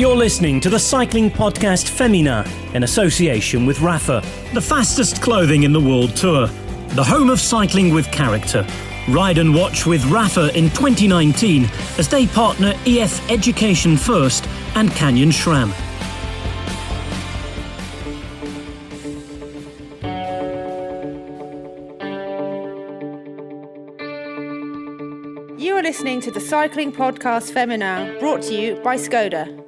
You're listening to the Cycling Podcast Féminin in association with Rapha, the fastest clothing in the world tour, the home of cycling with character. Ride and watch with Rapha in 2019 as they partner EF Education First and Canyon SRAM. You are listening to the Cycling Podcast Féminin, brought to you by Skoda.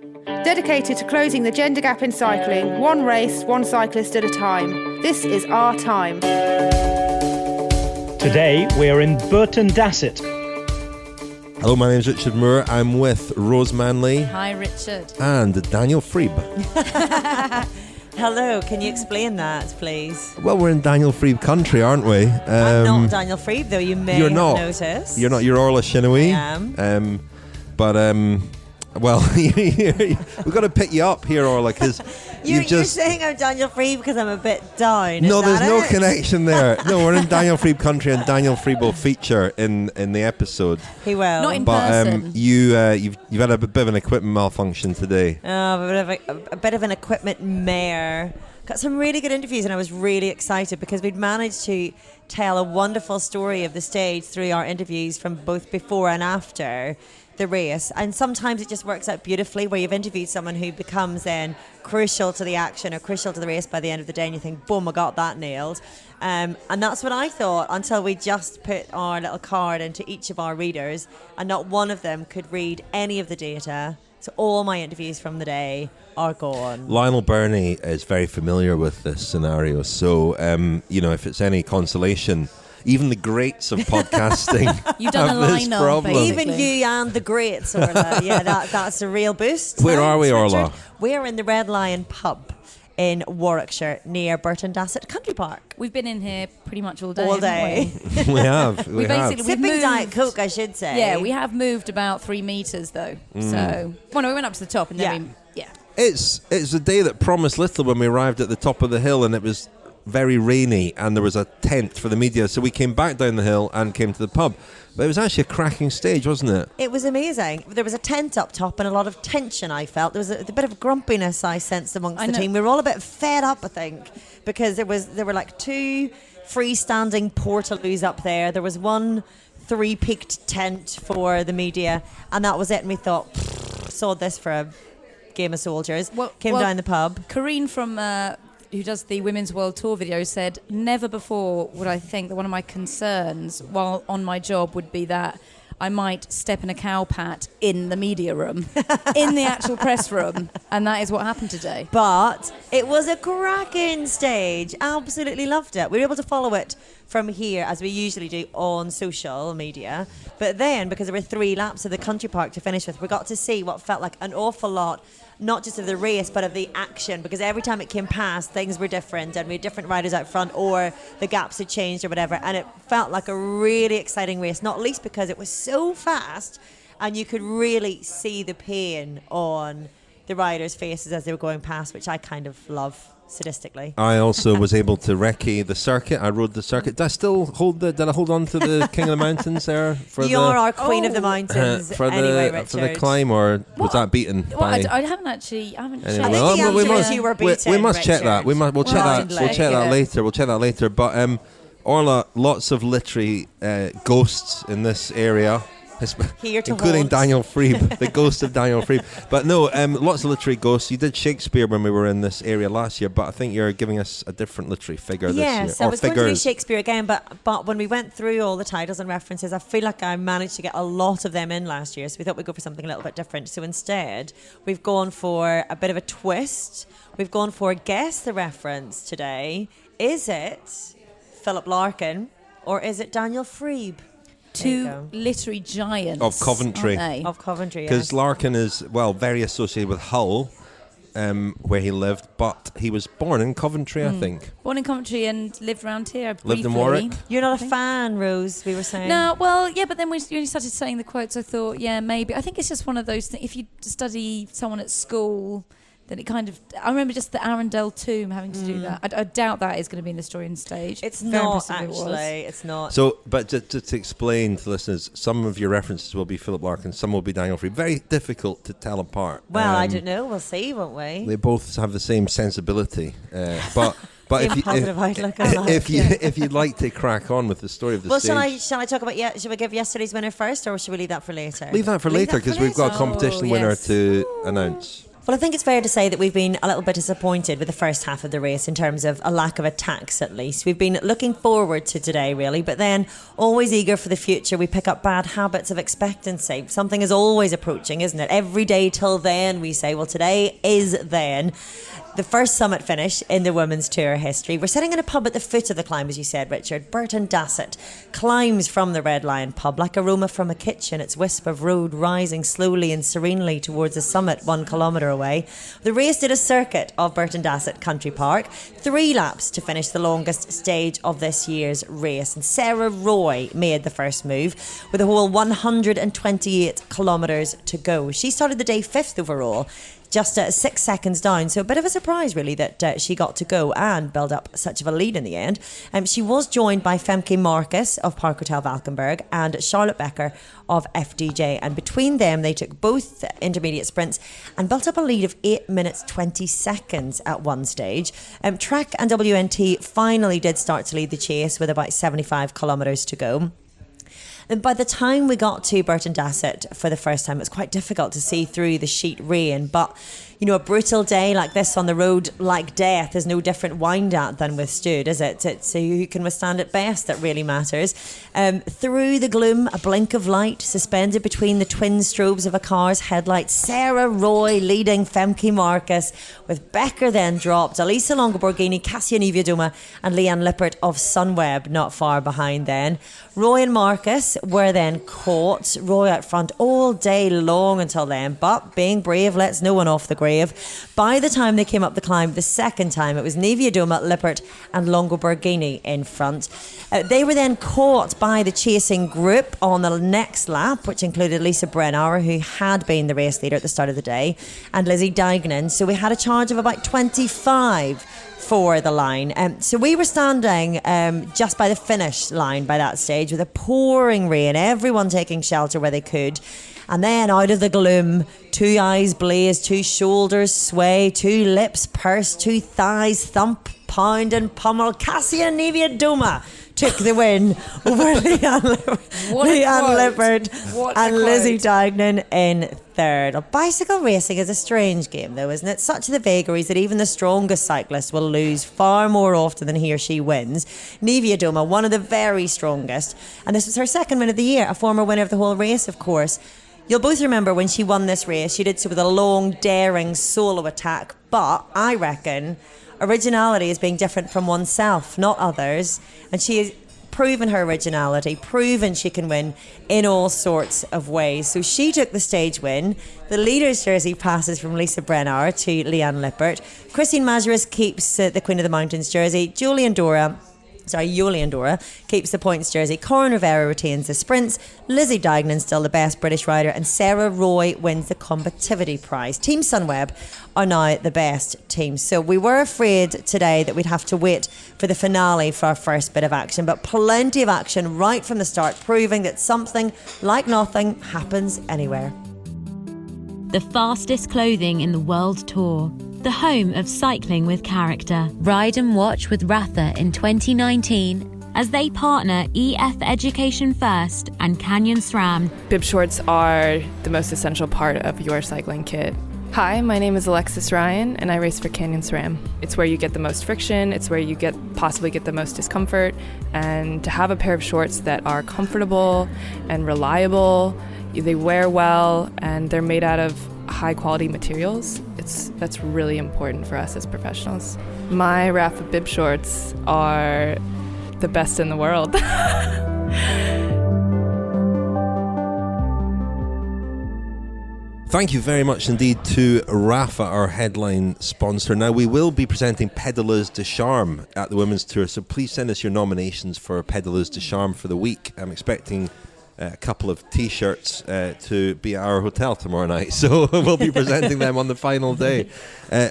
Dedicated to closing the gender gap in cycling, one race, one cyclist at a time. This is our time. Today we're in Burton Dassett. Hello, my name is Richard Moore. I'm with Rose Manley. Hi, Richard. And Daniel Freeb. Hello, can you explain that, please? Well, we're in Daniel Freeb country, aren't we? I'm not Daniel Freeb, though. You may have noticed. You're not. You're Orla Chennaoui. I am. Well, we've got to pick you up here, Orla, because you're saying I'm Daniel Freeb because I'm a bit down. No, there's no connection there. No, we're in Daniel Freeb country, and Daniel Freeb will feature in the episode. He will. Not in person. But you've had a bit of an equipment malfunction today. Oh, a bit of an equipment mare. Got some really good interviews, and I was really excited because we'd managed to tell a wonderful story of the stage through our interviews from both before and after the race. And sometimes it just works out beautifully where you've interviewed someone who becomes then crucial to the action or crucial to the race by the end of the day, and you think, boom, I got that nailed. And that's what I thought until we just put our little card into each of our readers, and not one of them could read any of the data. So all my interviews from the day are gone. Lionel Burney is very familiar with this scenario, so if it's any consolation, even the greats of podcasting You've done have a this lineup, problem. basically. Even you and the greats, Orla. Yeah, that's a real boost. Where are we, Orla? Richard. We're in the Red Lion pub in Warwickshire near Burton Dassett Country Park. We've been in here pretty much all day. All day. haven't we? We have. We have. basically- Sipping moved. Diet Coke, I should say. Yeah, we have moved about 3 meters though. So, well, no, we went up to the top and then It's a day that promised little when we arrived at the top of the hill, and it was very rainy, and there was a tent for the media, so we came back down the hill and came to the pub. But it was actually a cracking stage, wasn't it? It was amazing. There was a tent up top and a lot of tension, I felt. There was a bit of grumpiness I sensed amongst the team. We were all a bit fed up, I think, because there were like 2 freestanding portaloos up there. There was one 3-peaked tent for the media, and that was it. And we thought, sod this for a game of soldiers. Came down the pub. Karine from who does the Women's World Tour video said, never before would I think that one of my concerns while on my job would be that I might step in a cow pat in the media room, in the actual press room, and that is what happened today. But it was a cracking stage. Absolutely loved it. We were able to follow it from here, as we usually do on social media. But then, because there were 3 laps of the country park to finish with, we got to see what felt like an awful lot, not just of the race, but of the action, because every time it came past, things were different, and we had different riders out front, or the gaps had changed or whatever, and it felt like a really exciting race, not least because it was so fast, and you could really see the pain on the riders' faces as they were going past, which I kind of love sadistically. I also was able to recce the circuit. I rode the circuit. Did I still hold Did I hold on to the King of the Mountains there? You're our Queen of the Mountains. For the climb, or was that beaten? I haven't checked. I think the answer is you were beaten. We must check that. We'll check that. Allegedly. We'll check that later. We'll check that later. But Orla, lots of literary ghosts in this area. Including Daniel Freeb, the ghost of Daniel Freeb. But no, lots of literary ghosts. You did Shakespeare when we were in this area last year, but I think you're giving us a different literary figure this year. Yes, I was going to do Shakespeare again, but when we went through all the titles and references, I feel like I managed to get a lot of them in last year, so we thought we'd go for something a little bit different. So instead, we've gone for a bit of a twist. We've gone for guess the reference today. Is it Philip Larkin or is it Daniel Freeb? 2 literary giants of Coventry. Of Coventry, because Larkin is very associated with Hull, where he lived, but he was born in Coventry, I think. Born in Coventry and lived around here briefly. Lived in Warwick. You're not a fan, Rose, we were saying. No, well, yeah, but then when you started saying the quotes, I thought, yeah, maybe. I think it's just one of those things. If you study someone at school, then it kind of... I remember just the Arundel tomb having to do that. I doubt that is going to be in the story on stage. It's Very not, impressive actually. It's not. So, but just to explain to listeners, some of your references will be Philip Larkin, some will be Daniel Freeb. Very difficult to tell apart. Well, I don't know. We'll see, won't we? They both have the same sensibility, but if you'd like to crack on with the story of the stage. Well, shall I talk about? Should we give yesterday's winner first, or should we leave that for later? Leave that for later, because we've got a competition winner to announce. Well, I think it's fair to say that we've been a little bit disappointed with the first half of the race in terms of a lack of attacks, at least. We've been looking forward to today, really, but then always eager for the future, we pick up bad habits of expectancy. Something is always approaching, isn't it? Every day till then, we say, well, today is then. The first summit finish in the women's tour history. We're sitting in a pub at the foot of the climb, as you said, Richard. Burton Dassett climbs from the Red Lion pub like aroma from a kitchen, its wisp of road rising slowly and serenely towards the summit 1 kilometre away. The race did a circuit of Burton Dassett Country Park, 3 laps to finish the longest stage of this year's race. And Sarah Roy made the first move with a whole 128 kilometres to go. She started the day 5th overall, just 6 seconds down. So a bit of a surprise, really, that she got to go and build up such of a lead in the end. She was joined by Femke Marcus of Park Hotel Valkenburg and Charlotte Becker of FDJ. And between them, they took both intermediate sprints and built up a lead of 8 minutes 20 seconds at one stage. Trek and WNT finally did start to lead the chase with about 75 kilometres to go. And by the time we got to Burton Dassett for the first time, it was quite difficult to see through the sheet rain. But, you know, a brutal day like this on the road, like death, is no different wind at than withstood, is it? It's who can withstand it best that really matters. Through the gloom, a blink of light suspended between the twin strobes of a car's headlights. Sarah Roy leading Femke Marcus, with Becker then dropped. Elisa Longoborghini, Kasia Niewiadoma and Liane Lippert of Sunweb not far behind then. Roy and Marcus were then caught. Roy out front all day long until then, but being brave lets no one off the grave. By the time they came up the climb the second time, it was Niewiadoma, Lippert and Longoborghini in front. They were then caught by the chasing group on the next lap, which included Lisa Brennauer, who had been the race leader at the start of the day, and Lizzie Deignan. So we had a charge of about 25 for the line. So we were standing just by the finish line by that stage with a pouring rain, everyone taking shelter where they could. And then out of the gloom, 2 eyes blaze, 2 shoulders sway, 2 lips purse, 2 thighs thump, pound and pummel. Kasia Niewiadoma took the win over Liane Lippert and Lizzie Deignan in third. Bicycle racing is a strange game, though, isn't it? Such are the vagaries that even the strongest cyclist will lose far more often than he or she wins. Niewiadoma, one of the very strongest, and this was her second win of the year, a former winner of the whole race, of course. You'll both remember when she won this race, she did so with a long, daring solo attack, but I reckon originality is being different from oneself, not others, and she has proven her originality, proven she can win in all sorts of ways. So she took the stage win. The leader's jersey passes from Lisa Brennauer to Liane Lippert. Christine Majerus keeps the Queen of the Mountains jersey. Yolian Dora keeps the points jersey. Corin Rivera retains the sprints. Lizzie Deignan still the best British rider, and Sarah Roy wins the combativity prize. Team Sunweb are now the best team. So we were afraid today that we'd have to wait for the finale for our first bit of action, but plenty of action right from the start, proving that something like nothing happens anywhere. The fastest clothing in the world tour. The home of cycling with character. Ride and watch with Rapha in 2019 as they partner EF Education First and Canyon SRAM. Bib shorts are the most essential part of your cycling kit. Hi, my name is Alexis Ryan and I race for Canyon SRAM. It's where you get the most friction, it's where you possibly get the most discomfort, and to have a pair of shorts that are comfortable and reliable, they wear well, and they're made out of high quality materials. That's really important for us as professionals. My Rapha bib shorts are the best in the world. Thank you very much indeed to Rapha, our headline sponsor. Now, we will be presenting Pédaleuse de Charme at the Women's Tour, so please send us your nominations for Pédaleuse de Charme for the week. I'm expecting a couple of T-shirts to be at our hotel tomorrow night. So we'll be presenting them on the final day.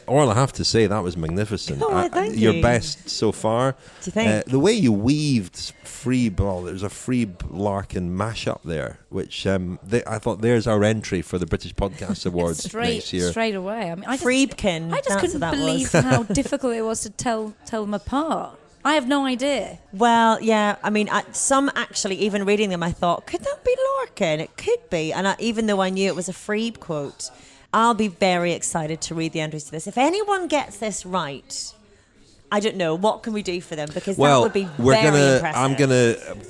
Orla, I have to say, that was magnificent. Thank your you. best so far. Do you think? The way you weaved Freeb, well, there was a Freeb-Larkin mashup there, which I thought there's our entry for the British Podcast Awards next year. Straight away. I mean, Freebkin. I just couldn't believe how difficult it was to tell them apart. I have no idea. Well, yeah, I mean, some actually, even reading them, I thought, could that be Larkin? It could be. And even though I knew it was a Freeb quote, I'll be very excited to read the entries to this. If anyone gets this right, I don't know, what can we do for them? Because that would be very impressive.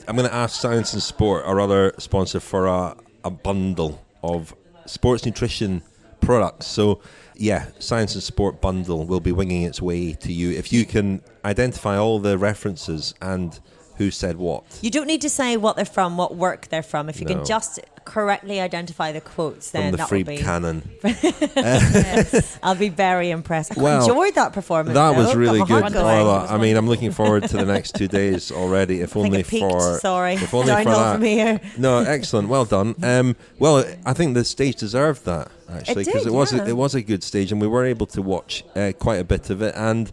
I'm gonna ask Science and Sport, our other sponsor, for a bundle of sports nutrition products. So, yeah, Science and Sport bundle will be winging its way to you if you can identify all the references and who said what. You don't need to say what they're from, what work they're from. If you can just correctly identify the quotes, then that will be... From the Freeb canon. Yes, I'll be very impressed. I enjoyed that performance. That was really good, Orla. I mean, I'm looking forward to the next 2 days already, if only for... Sorry, if only for that. from here. No, excellent. Well done. Well, I think the stage deserved that, actually, because it was a good stage, and we were able to watch quite a bit of it. And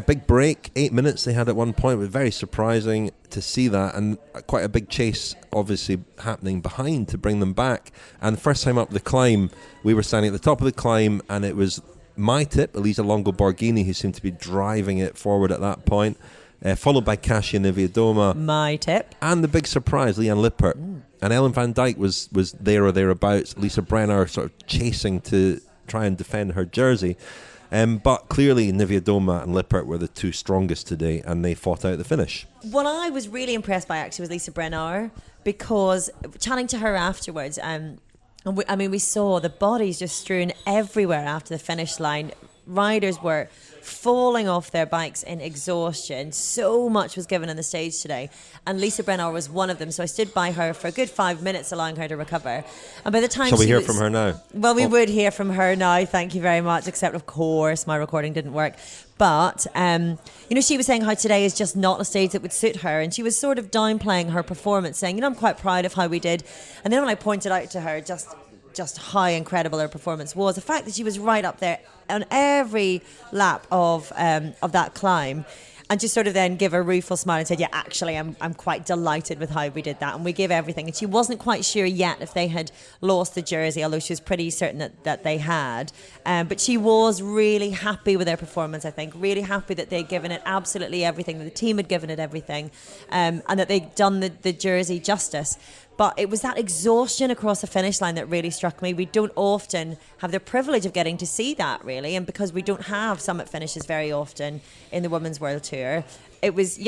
big break, 8 minutes they had at one point. It was very surprising to see that, and quite a big chase obviously happening behind to bring them back. And the first time up the climb, we were standing at the top of the climb, and it was my tip, Elisa Longo Borghini, who seemed to be driving it forward at that point, followed by Kasia Niewiadoma. My tip. And the big surprise, Liane Lippert. And Ellen van Dijk was there or thereabouts. Lisa Brenner sort of chasing to try and defend her jersey. But clearly Niewiadoma and Lippert were the two strongest today, and they fought out the finish. What I was really impressed by actually was Lisa Brenner, because chatting to her afterwards, we saw the bodies just strewn everywhere after the finish line. Riders were falling off their bikes in exhaustion. So much was given on the stage today, and Lisa Brenner was one of them. So I stood by her for a good 5 minutes, allowing her to recover. And by the time shall we hear from her now? Well, we would hear from her now. Thank you very much. Except, of course, my recording didn't work. But she was saying how today is just not a stage that would suit her, and she was sort of downplaying her performance, saying, I'm quite proud of how we did. And then when I pointed out to her just how incredible her performance was, the fact that she was right up there on every lap of that climb, and just sort of then give a rueful smile and said, yeah, actually I'm quite delighted with how we did that, and we gave everything. And she wasn't quite sure yet if they had lost the jersey, although she was pretty certain that they had, but she was really happy with their performance. I think really happy that they'd given it absolutely everything, that the team had given it everything, and that they'd done the jersey justice. But it was that exhaustion across the finish line that really struck me. We don't often have the privilege of getting to see that, really. And because we don't have summit finishes very often in the Women's World Tour, it was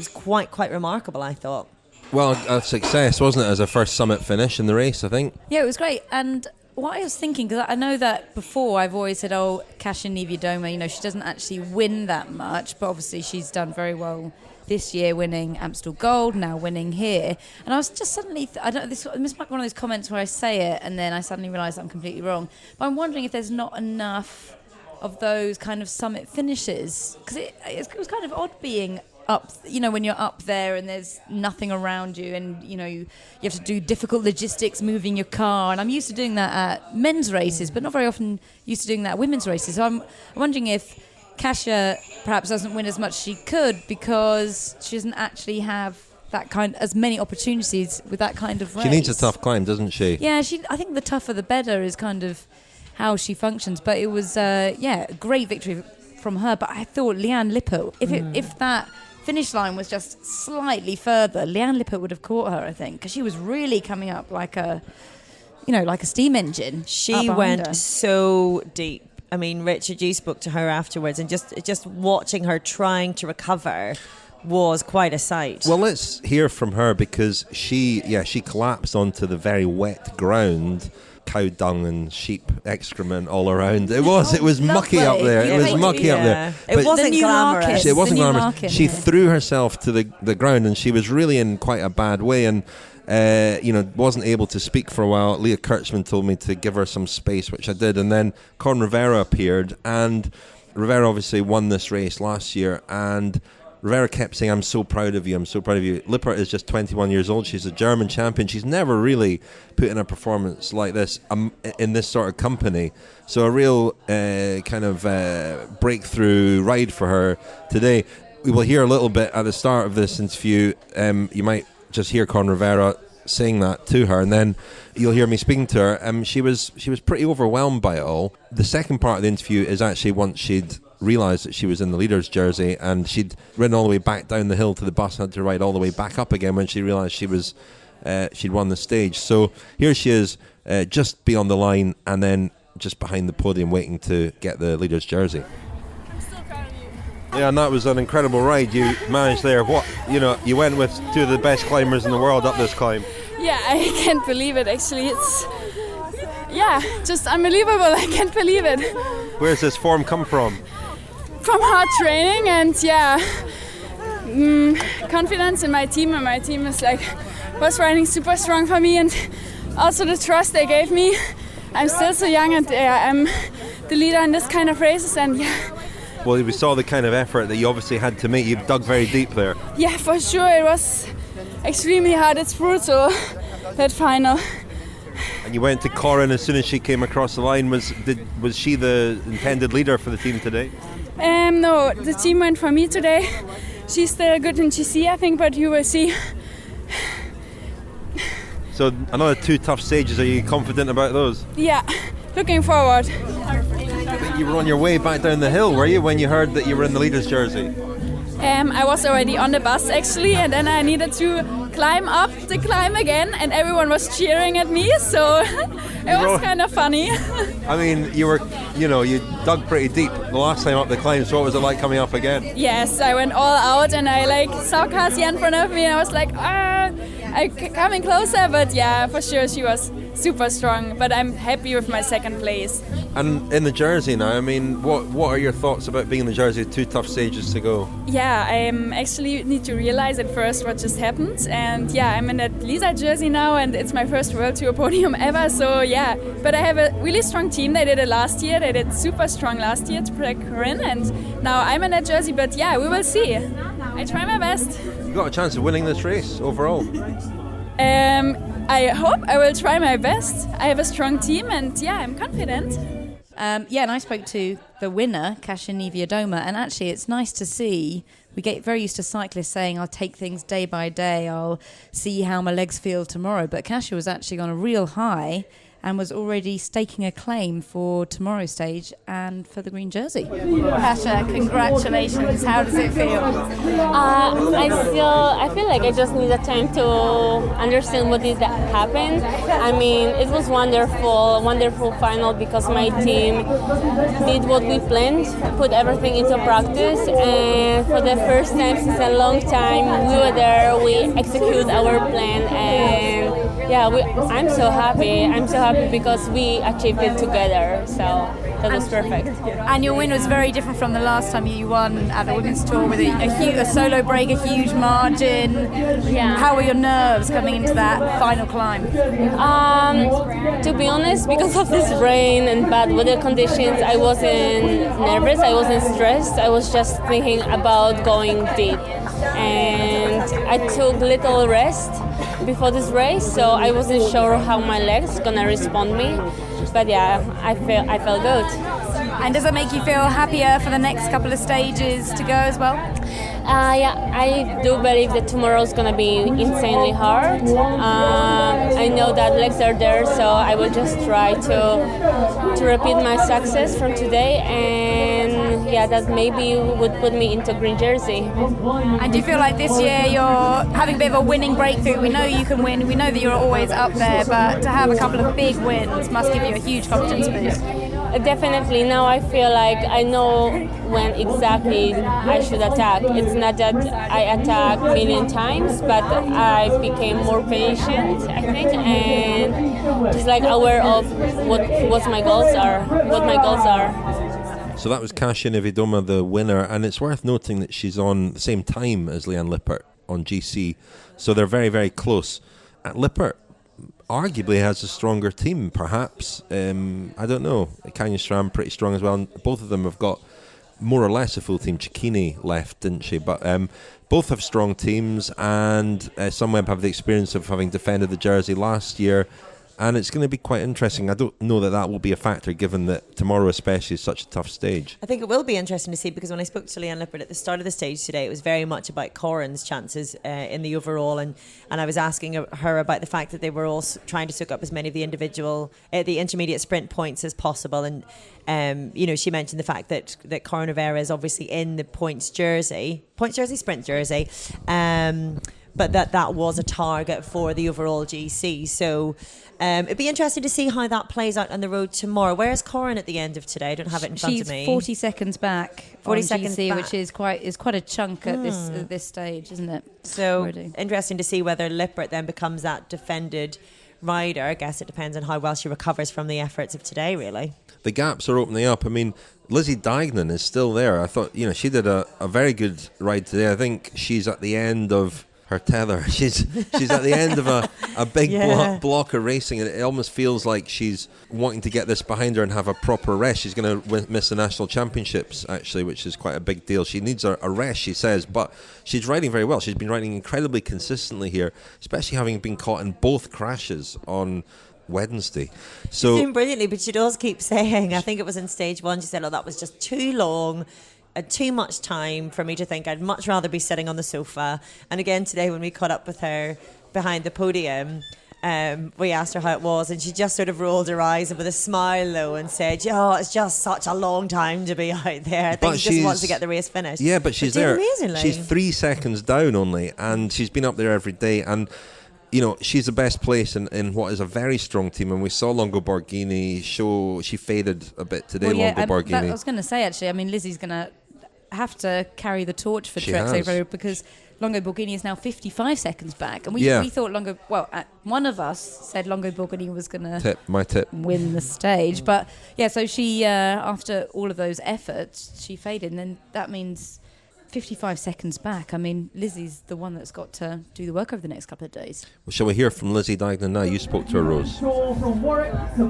quite remarkable, I thought. Well, a success, wasn't it, as a first summit finish in the race, I think? Yeah, it was great. And what I was thinking, because I know that before I've always said, Kasia Niewiadoma, she doesn't actually win that much, but obviously she's done very well this year, winning Amstel Gold, now winning here. And I was just suddenly, this might be one of those comments where I say it and then I suddenly realise I'm completely wrong. But I'm wondering if there's not enough of those kind of summit finishes, because it was kind of odd being up, when you're up there and there's nothing around you, and you have to do difficult logistics moving your car. And I'm used to doing that at men's races, but not very often used to doing that at women's races. So I'm wondering if Kasia perhaps doesn't win as much as she could because she doesn't actually have as many opportunities with that kind of race. She needs a tough climb, doesn't she? Yeah, I think the tougher the better is kind of how she functions. But it was a great victory from her. But I thought Liane Lippert, if that finish line was just slightly further, Liane Lippert would have caught her, I think, because she was really coming up like a steam engine. She went so deep. I mean, Richard, you spoke to her afterwards, and just watching her trying to recover was quite a sight. Well, let's hear from her, because she collapsed onto the very wet ground, cow dung and sheep excrement all around. It was mucky up there. It was mucky up there. It wasn't glamorous. It wasn't glamorous. She threw herself to the ground, and she was really in quite a bad way, and wasn't able to speak for a while. Leah Kurtzman told me to give her some space, which I did, and then Con Rivera appeared, and Rivera obviously won this race last year, and Rivera kept saying, I'm so proud of you, I'm so proud of you. Lippert is just 21 years old. She's a German champion. She's never really put in a performance like this in this sort of company. So a real kind of breakthrough ride for her today. We will hear a little bit at the start of this interview. You might just hear Con Rivera saying that to her, and then you'll hear me speaking to her. She was pretty overwhelmed by it all. The second part of the interview is actually once she'd realised that she was in the leader's jersey, and she'd ridden all the way back down the hill to the bus and had to ride all the way back up again when she realised she'd won the stage. So here she is, just beyond the line and then just behind the podium waiting to get the leader's jersey. I'm so proud of you. Yeah, and that was an incredible ride you managed there. You went with two of the best climbers in the world up this climb. Yeah, I can't believe it actually. It's just unbelievable. I can't believe it. Where's this form come from? From hard training and confidence in my team, and my team was riding super strong for me, and also the trust they gave me. I'm still so young, and I'm the leader in this kind of races, and Well, we saw the kind of effort that you obviously had to make. You dug very deep there. Yeah, for sure. It was extremely hard. It's brutal, that final. And you went to Corin as soon as she came across the line. Was she the intended leader for the team today? No, the team went for me today. She's still good in GC, I think, but you will see. So another 2 tough stages. Are you confident about those? Yeah, looking forward. You were on your way back down the hill, were you, when you heard that you were in the leader's jersey? I was already on the bus actually, and then I needed to climb up the climb again, and everyone was cheering at me, so it was kind of funny. I mean, you dug pretty deep the last time up the climb, so what was it like coming up again? Yes, I went all out, and I saw Kasia in front of me, and I was like, I'm coming closer, but yeah, for sure she was super strong, but I'm happy with my second place. And in the jersey now, I mean, what are your thoughts about being in the jersey with 2 tough stages to go? Yeah, I actually need to realize at first what just happened, and yeah, I'm in that Lisa jersey now, and it's my first World Tour podium ever, so yeah, but I have a really strong team. They did it last year, they did super strong last year to protect Corinne, and now I'm in that jersey, but yeah, we will see. I try my best. You got a chance of winning this race overall? I hope I will try my best. I have a strong team, and yeah, I'm confident. And I spoke to the winner, Kasia Niewiadoma, and actually it's nice to see. We get very used to cyclists saying, I'll take things day by day, I'll see how my legs feel tomorrow. But Kasia was actually on a real high and was already staking a claim for tomorrow's stage and for the green jersey. Kasia, congratulations. How does it feel? I feel like I just need time to understand what did that happen. I mean, it was wonderful final because my team did what we planned, put everything into practice, and for the first time since a long time we were there, we executed our plan, and yeah, I'm so happy because we achieved it together, so that was perfect. And your win was very different from the last time you won at the Women's Tour with a solo break, a huge margin. Yeah. How were your nerves coming into that final climb? To be honest, because of this rain and bad weather conditions, I wasn't nervous, I wasn't stressed, I was just thinking about going deep. And I took little rest before this race, so I wasn't sure how my legs gonna respond me, but yeah, I felt good. And does it make you feel happier for the next couple of stages to go as well? Yeah, I do believe that tomorrow's gonna be insanely hard. I know that legs are there, so I will just try to repeat my success from today, and yeah, that maybe would put me into green jersey. And do you feel like this year you're having a bit of a winning breakthrough? We know you can win, we know that you're always up there, but to have a couple of big wins must give you a huge confidence boost. Definitely. Now I feel like I know when exactly I should attack. It's not that I attack a million times, but I became more patient, I think, and just like aware of what my goals are. So that was Kasia Niewiadoma, the winner, and it's worth noting that she's on the same time as Liane Lippert on GC, so they're very, very close. At Lippert arguably has a stronger team, perhaps. I don't know. Kanya Stram pretty strong as well. And both of them have got more or less a full team. Cecchini left, didn't she? But both have strong teams, and Sunweb have the experience of having defended the jersey last year. And it's going to be quite interesting. I don't know that will be a factor, given that tomorrow especially is such a tough stage. I think it will be interesting to see, because when I spoke to Liane Lippert at the start of the stage today, it was very much about Corrin's chances in the overall, and I was asking her about the fact that they were all trying to soak up as many of the the intermediate sprint points as possible, and she mentioned the fact that Corrin Rivera is obviously in the sprint jersey, but that was a target for the overall GC. So it'd be interesting to see how that plays out on the road tomorrow. Where's Corrin at the end of today? I don't have it in front of me. She's 40 seconds back 40 on seconds GC, back. which is quite a chunk at this stage, isn't it? So already. Interesting to see whether Lippert then becomes that defended rider. I guess it depends on how well she recovers from the efforts of today, really. The gaps are opening up. I mean, Lizzie Deignan is still there. I thought, she did a very good ride today. I think she's at the end of her tether. She's at the end of a big block of racing, and it almost feels like she's wanting to get this behind her and have a proper rest. She's going to miss the national championships, actually, which is quite a big deal. She needs a rest, she says, but she's riding very well. She's been riding incredibly consistently here, especially having been caught in both crashes on Wednesday. So she's doing brilliantly, but she'd always keep saying, I think it was in stage 1, she said, that was just too long, too much time for me to think. I'd much rather be sitting on the sofa. And again today, when we caught up with her behind the podium, we asked her how it was, and she just sort of rolled her eyes with a smile though and said, it's just such a long time to be out there. I think she just wants to get the race finished. Yeah, but she's there. Amazingly. She's 3 seconds down only, and she's been up there every day, and she's the best place in what is a very strong team. And we saw Longo Borghini she faded a bit today. Longo Borghini. I was going to say, actually, I mean, Lizzie's going to have to carry the torch for Trek Saver, because Longo Borghini is now 55 seconds back, and we thought one of us said Longo Borghini was going to win the stage, but so she after all of those efforts she faded, and then that means 55 seconds back. I mean, Lizzie's the one that's got to do the work over the next couple of days. Well, shall we hear from Lizzie Deignan now? You spoke to her, Rose.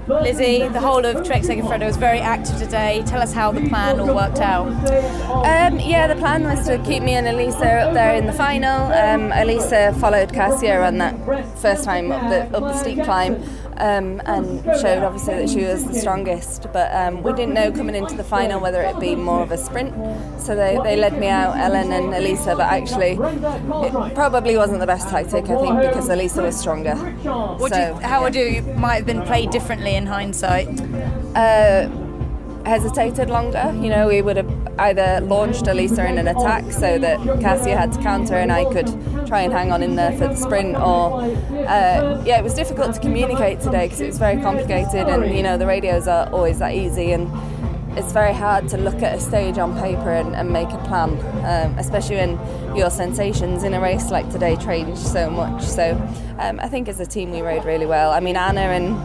Lizzie, the whole of Trek Segafredo was very active today. Tell us how the plan all worked out. The plan was to keep me and Elisa up there in the final. Elisa followed Kasia on that first time up the steep climb. And showed obviously that she was the strongest, but we didn't know coming into the final whether it'd be more of a sprint, so they led me out, Ellen and Elisa, but actually it probably wasn't the best tactic, I think, because Elisa was stronger. How would you might have been played differently in hindsight? Hesitated longer. We would have either launched Elisa in an attack so that Kasia had to counter and I could try and hang on in there for the sprint, or it was difficult to communicate today because it was very complicated, and the radios are always that easy, and it's very hard to look at a stage on paper and make a plan, especially when your sensations in a race like today change so much. So I think as a team we rode really well. I mean, Anna and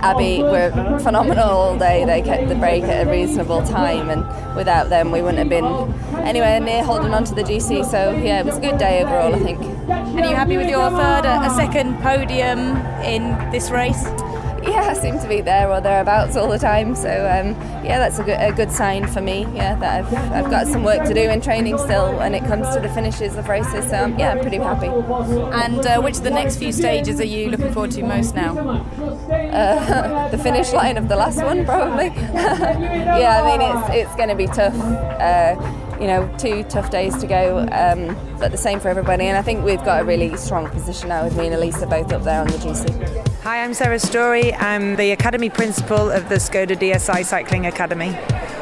Abby were phenomenal all day. They kept the break at a reasonable time, and without them we wouldn't have been anywhere near holding on to the GC. So it was a good day overall, I think. And are you happy with your a second podium in this race? I seem to be there or thereabouts all the time, so that's a good sign for me, that I've got some work to do in training still when it comes to the finishes of races, so I'm pretty happy. And which of the next few stages are you looking forward to most now? The finish line of the last one, probably. It's going to be tough. 2 tough days to go, but the same for everybody, and I think we've got a really strong position now with me and Elisa both up there on the GC. Hi, I'm Sarah Story. I'm the Academy Principal of the Skoda DSI Cycling Academy.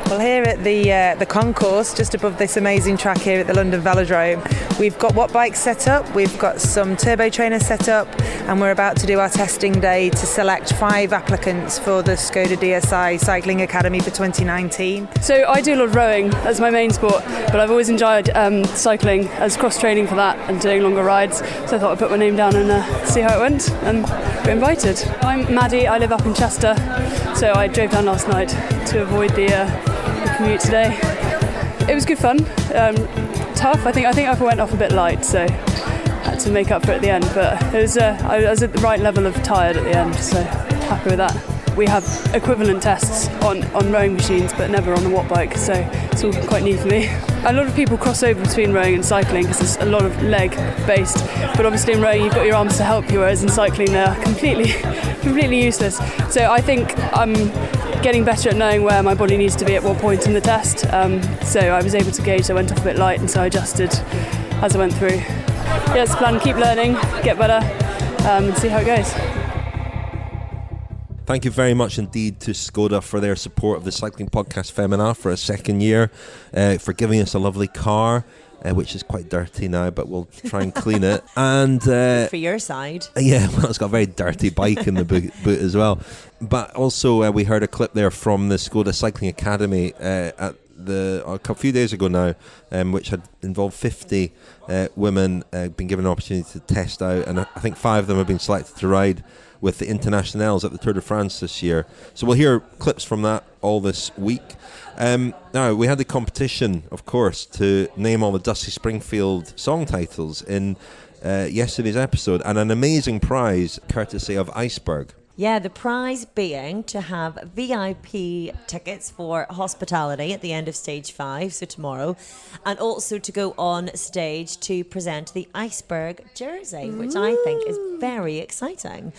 Well, here at the concourse, just above this amazing track here at the London Velodrome, we've got watt bikes set up, we've got some turbo trainers set up, and we're about to do our testing day to select 5 applicants for the Skoda DSI Cycling Academy for 2019. So I do a lot of rowing as my main sport, but I've always enjoyed cycling as cross-training for that and doing longer rides, so I thought I'd put my name down and see how it went and be invited. I'm Maddie, I live up in Chester, so I drove down last night to avoid the commute today. It was good fun, tough. I think I went off a bit light, so had to make up for it at the end, but it was I was at the right level of tired at the end, so happy with that. we have equivalent tests on rowing machines, but never on the watt bike, so it's all quite new for me. A lot of people cross over between rowing and cycling because it's a lot of leg based, but obviously in rowing you've got your arms to help you, whereas in cycling they're completely useless. So I think I'm getting better at knowing where my body needs to be at what point in the test. So I was able to gauge I went off a bit light, and so I adjusted as I went through. Yeah, it's the plan, keep learning, get better, and see how it goes. Thank you very much indeed to Skoda for their support of the Cycling Podcast Féminin for a second year, for giving us a lovely car, which is quite dirty now, but we'll try and clean it. And for your side. Yeah, well, it's got a very dirty bike in the boot as well. But also, we heard a clip there from the Skoda Cycling Academy at a few days ago now, which had involved 50 women been given an opportunity to test out, and I think 5 of them have been selected to ride with the Internationals at the Tour de France this year. So we'll hear clips from that all this week. Now, we had the competition, of course, to name all the Dusty Springfield song titles in yesterday's episode, and an amazing prize courtesy of Iceberg. Yeah, the prize being to have VIP tickets for hospitality at the end of stage 5, so tomorrow, and also to go on stage to present the Iceberg jersey, which I think is very exciting.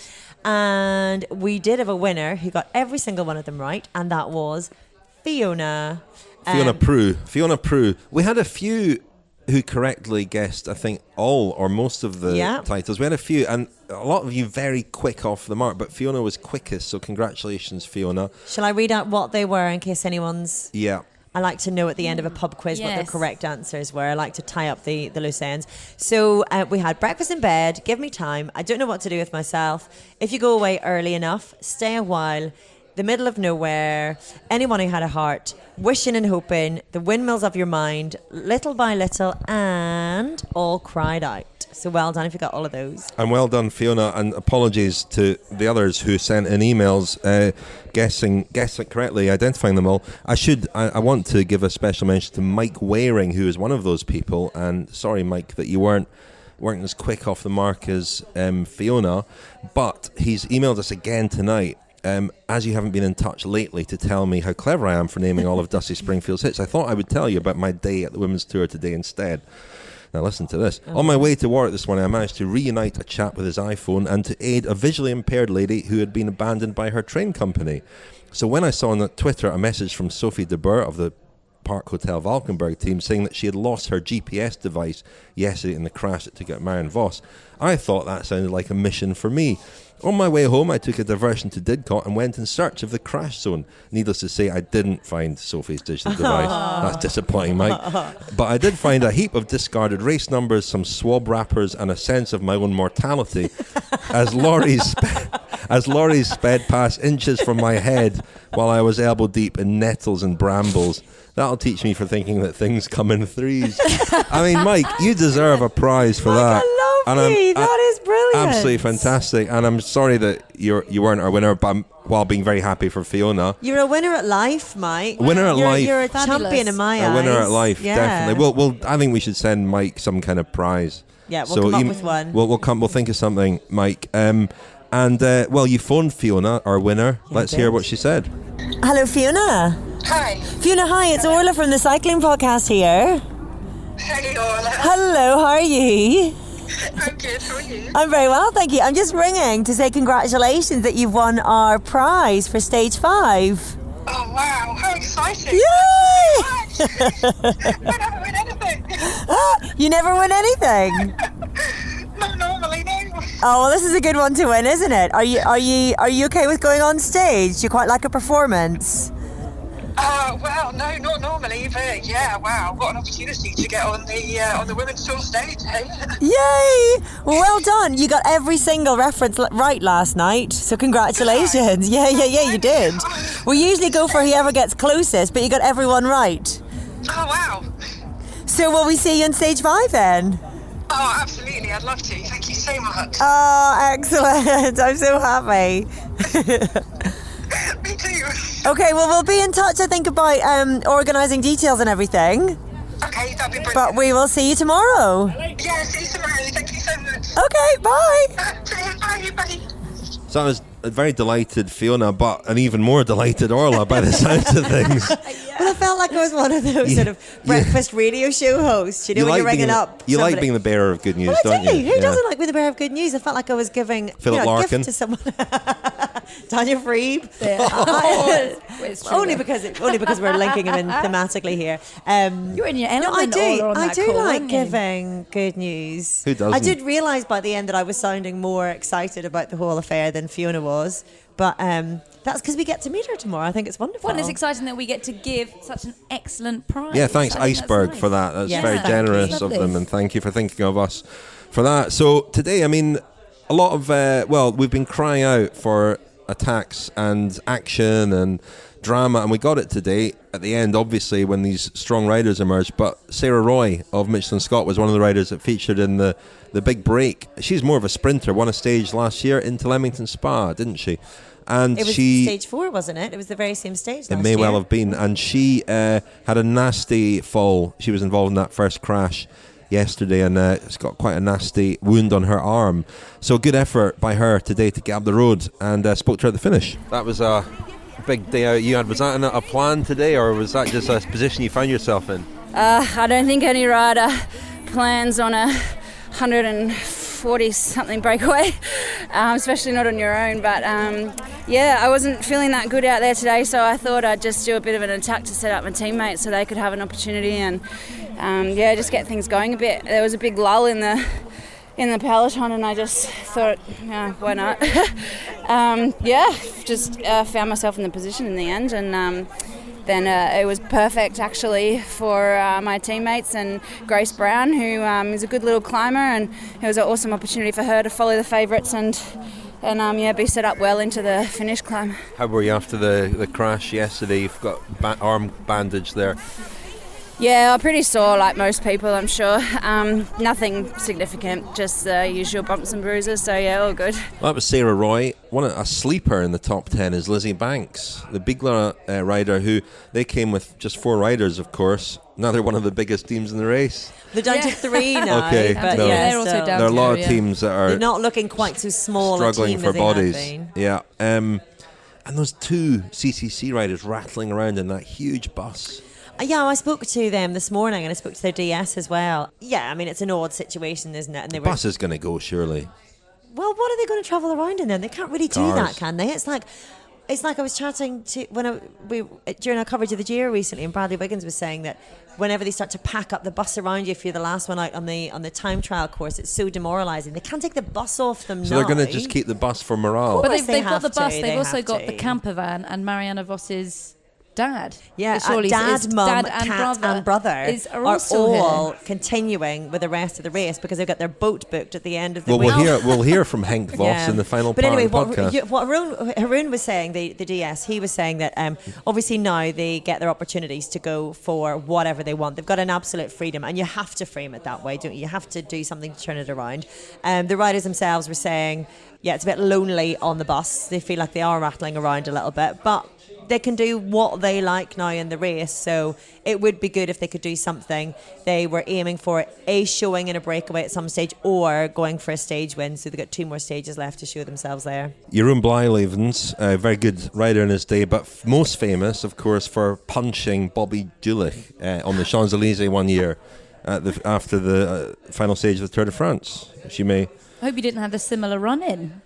And we did have a winner who got every single one of them right, and that was Fiona. Fiona Prue. We had a few who correctly guessed, I think, all or most of the titles. We had a few, and a lot of you very quick off the mark, but Fiona was quickest, so congratulations, Fiona. Shall I read out what they were in case anyone's... Yeah. I like to know at the end of a pub quiz what the correct answers were. I like to tie up the loose ends. So we had breakfast in bed, give me time, I don't know what to do with myself, if you go away early enough, stay a while, the middle of nowhere, anyone who had a heart, wishing and hoping, the windmills of your mind, little by little, and all cried out. So well done if you got all of those. And well done, Fiona, and apologies to the others who sent in emails guessing correctly, identifying them all. I want to give a special mention to Mike Waring, who is one of those people, and sorry, Mike, that you weren't as quick off the mark as Fiona, but he's emailed us again tonight. As you haven't been in touch lately to tell me how clever I am for naming all of Dusty Springfield's hits, I thought I would tell you about my day at the Women's Tour today instead. Now listen to this. On my way to Warwick this morning, I managed to reunite a chap with his iPhone and to aid a visually impaired lady who had been abandoned by her train company. So when I saw on Twitter a message from Sophie de Boer of the Park Hotel Valkenburg team saying that she had lost her GPS device yesterday in the crash that took out Marianne Vos, I thought that sounded like a mission for me. On my way home, I took a diversion to Didcot and went in search of the crash zone. Needless to say, I didn't find Sophie's digital device. That's disappointing, Mike. But I did find a heap of discarded race numbers, some swab wrappers, and a sense of my own mortality as lorries sped past inches from my head while I was elbow deep in nettles and brambles. That'll teach me for thinking that things come in threes. I mean, Mike, you deserve a prize for that. That is brilliant. Absolutely fantastic. And I'm sorry that you weren't our winner, but while being very happy for Fiona. You're a winner at life, Mike. Winner at life. You're a champion in my eyes. A winner at life, definitely. I think we should send Mike some kind of prize. Yeah, we'll come up with one. We'll think of something, Mike. You phoned Fiona, our winner. Let's hear what she said. Hello, Fiona. Hi. Fiona, hi. It's Orla from the Cycling Podcast here. Hey, Orla. Hello, how are you? I'm good, how are you? I'm very well, thank you. I'm just ringing to say congratulations that you've won our prize for stage 5. Oh, wow, how exciting. Yay! I never win anything. You never win anything? No, normally, no. Oh, well, this is a good one to win, isn't it? Are you okay with going on stage? Do you quite like a performance? Well, no, not normally, but yeah, wow, what an opportunity to get on the women's tour stage, hey? Yay! Well done. You got every single reference right last night, so congratulations. Yeah, you did. We usually go for whoever gets closest, but you got everyone right. Oh, wow. So will we see you on stage 5 then? Oh, absolutely, I'd love to. Thank you so much. Oh, excellent. I'm so happy. Me too. Okay, well, we'll be in touch, I think, about organising details and everything. Okay, that'd be brilliant. But we will see you tomorrow. Yeah, see you tomorrow. Thank you so much. Okay, bye. Bye. So that was very delighted Fiona, but an even more delighted Orla by the sounds of things. Well, I felt like I was one of those sort of breakfast radio show hosts. You know, when you're ringing up. You like being the bearer of good news, don't you? Who doesn't like being the bearer of good news? I felt like I was giving a gift to someone. Daniel Freeb. Only because we're linking him in thematically here. You're in your element. I do like giving good news. Who doesn't? I did realise by the end that I was sounding more excited about the whole affair than Fiona was, but that's because we get to meet her tomorrow. I think it's wonderful. Well, and it's exciting that we get to give such an excellent prize. Yeah, thanks Iceberg for that. That's very generous of them, and thank you for thinking of us for that. So today, I mean, a lot of we've been crying out for attacks and action and drama, and we got it today at the end, obviously, when these strong riders emerged. But Sarah Roy of Michelin Scott was one of the riders that featured in the big break. She's more of a sprinter, won a stage last year into Leamington Spa, didn't she? And it was stage 4, wasn't it? It was the very same stage last year. It may well have been. And she had a nasty fall. She was involved in that first crash yesterday, and it's got quite a nasty wound on her arm. So good effort by her today to get up the road, and spoke to her at the finish. That was a big day out you had. Was that a plan today, or was that just a position you found yourself in? I don't think any rider plans on a 140-something breakaway, especially not on your own. But I wasn't feeling that good out there today, so I thought I'd just do a bit of an attack to set up my teammates so they could have an opportunity and just get things going a bit. There was a big lull in the peloton, and I just thought, why not? Just found myself in the position in the end, and then it was perfect actually for my teammates and Grace Brown, who is a good little climber, and it was an awesome opportunity for her to follow the favourites and be set up well into the finish climb. How were you after the crash yesterday? You've got arm bandage there. Yeah, I'm pretty sore like most people, I'm sure. Nothing significant, just the usual bumps and bruises, so yeah, all good. Well, that was Sarah Roy. A sleeper in the top 10 is Lizzie Banks, the Bigla rider, who they came with just 4 riders, of course. Now they're one of the biggest teams in the race. They're down to 3 now. Okay, but no. They're also down. There are a lot of teams that are they're not looking quite so small, struggling a team for as they bodies. have been. Yeah, and those 2 CCC riders rattling around in that huge bus. Yeah, I spoke to them this morning, and I spoke to their DS as well. Yeah, I mean, it's an odd situation, isn't it? And the bus is going to go, surely. Well, what are they going to travel around in then? They can't really do that, can they? It's like I was chatting to during our coverage of the Giro recently, and Bradley Wiggins was saying that whenever they start to pack up the bus around you if you're the last one out on the time trial course, it's so demoralising. They can't take the bus off them now. So they're going to just keep the bus for morale. But they've got the bus. They've also got the camper van and Marianne Voss's dad. Yeah, dad, mum, cat and brother are all continuing with the rest of the race because they've got their boat booked at the end of the week. We'll hear from Henk Voss in the final part of the podcast. What Haroon was saying, the DS, he was saying that obviously now they get their opportunities to go for whatever they want. They've got an absolute freedom, and you have to frame it that way, don't you? You have to do something to turn it around. The riders themselves were saying, yeah, it's a bit lonely on the bus. They feel like they are rattling around a little bit, but they can do what they like now in the race, so it would be good if they could do something. They were aiming for a showing in a breakaway at some stage, or going for a stage win, so they've got 2 more stages left to show themselves there. Jeroen Blijlevens, a very good rider in his day, but most famous, of course, for punching Bobby Julich on the Champs-Élysées one year after the final stage of the Tour de France. I hope you didn't have the similar run-in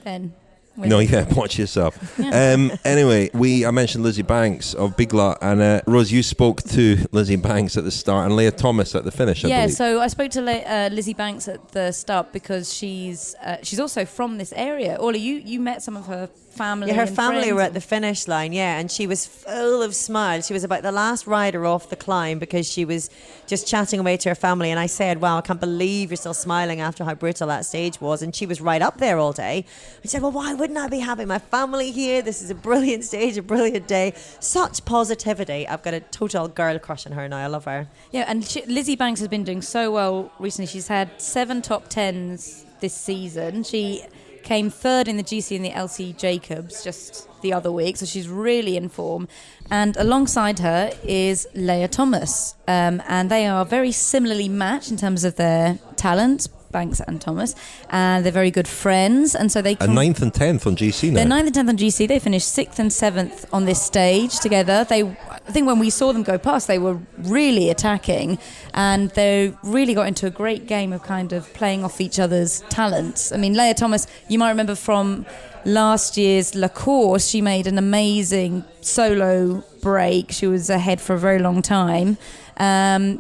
then. No, watch yourself. Anyway, I mentioned Lizzie Banks of Bigla, and Rose, you spoke to Lizzie Banks at the start and Leah Thomas at the finish, I believe. So I spoke to Lizzie Banks at the start because she's also from this area. Orla, you met some of her family. Yeah, her and family friends. were at the finish line, and she was full of smiles. She was about the last rider off the climb because she was just chatting away to her family, and I said, wow, I can't believe you're still smiling after how brutal that stage was. And she was right up there all day. I said, well, why wouldn't I be having my family here? This is a brilliant stage, a brilliant day. Such positivity. I've got a total girl crush on her now. I love her. Yeah, and Lizzie Banks has been doing so well recently. She's had 7 top 10s this season. She came 3rd in the GC and the LC Jacobs just the other week, so she's really in form. And alongside her is Leah Thomas, and they are very similarly matched in terms of their talent. Banks and Thomas, and they're very good friends, and so they... And 9th and 10th on GC now. They're 9th and 10th on GC. They finished 6th and 7th on this stage together. I think when we saw them go past, they were really attacking, and they really got into a great game of kind of playing off each other's talents. I mean, Leah Thomas, you might remember from last year's La Course, she made an amazing solo break. She was ahead for a very long time.